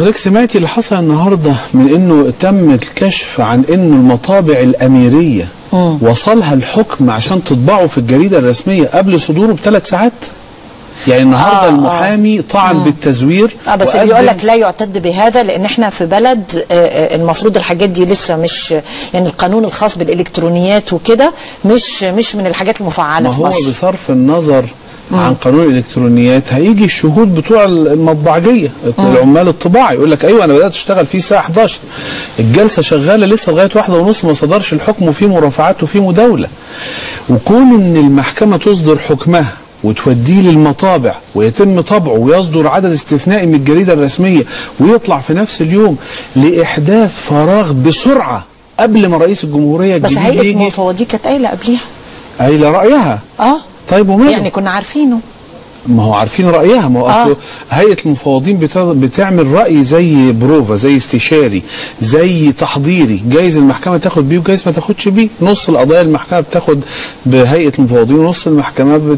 حضرتك سمعتي اللي حصل النهارده من انه تم الكشف عن انه المطابع الاميريه وصلها الحكم عشان تطبعه في الجريده الرسميه قبل صدوره ب3 ساعات؟ يعني النهارده المحامي طعن بالتزوير بس بيقول لك لا يعتد بهذا لان احنا في بلد المفروض الحاجات دي لسه مش يعني القانون الخاص بالالكترونيات وكده مش من الحاجات المفعله في مصر. ما هو بصرف النظر عن قانون الالكترونيات هيجي الشهود بتوع المطبعجيه العمال الطباعه يقول لك ايوه انا بدات اشتغل فيه الساعه 11 الجلسه شغاله لسه لغايه 1:30 ما صدرش الحكم وفي مرافعات وفي مداوله. وكون ان المحكمه تصدر حكمها وتوديه للمطابع ويتم طبعه ويصدر عدد استثنائي من الجريده الرسميه ويطلع في نفس اليوم لاحداث فراغ بسرعه قبل ما رئيس الجمهوريه الجديد يجي. بس هيئه المفوضيه كانت قايله قبليها. قايله رايها. طيب وماله؟ يعني كنا عارفينه. ما هو عارفين رايها. ما هو اصله هيئه المفوضين بتعمل راي زي بروفا زي استشاري زي تحضيري، جايز المحكمه تاخد بيه وجايز ما تاخدش بيه. نص القضايا المحكمه بتاخد بهيئه المفوضين ونص المحكمه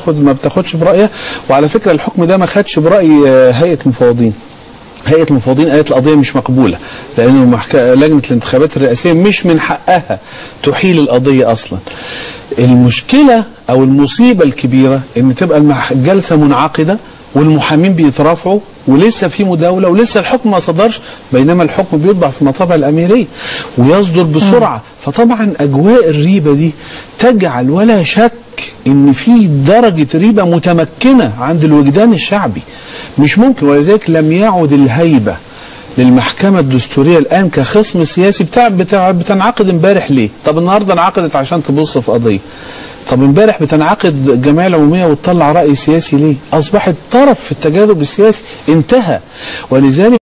ما بتاخدش برايها. وعلى فكره الحكم ده ما خدش براي هيئه المفوضين. هيئه المفوضين قالت القضيه مش مقبوله لانه لجنه الانتخابات الرئاسيه مش من حقها تحيل القضيه اصلا. المشكله او المصيبه الكبيره ان تبقى الجلسه منعقده والمحامين بيترافعوا ولسه في مداوله ولسه الحكم ما صدرش، بينما الحكم بيطبع في المطابع الاميريه ويصدر بسرعه. فطبعا اجواء الريبه دي تجعل ولا شك ان في درجه ريبه متمكنه عند الوجدان الشعبي مش ممكن. ولذلك لم يعد الهيبه للمحكمه الدستوريه الان كخصم سياسي. بتنعقد امبارح ليه؟ طب النهارده انعقدت عشان تبص في قضيه. طب امبارح بتنعقد الجمعيه العموميه وتطلع راي سياسي ليه؟ اصبحت طرف في التجاذب السياسي انتهى. ولذلك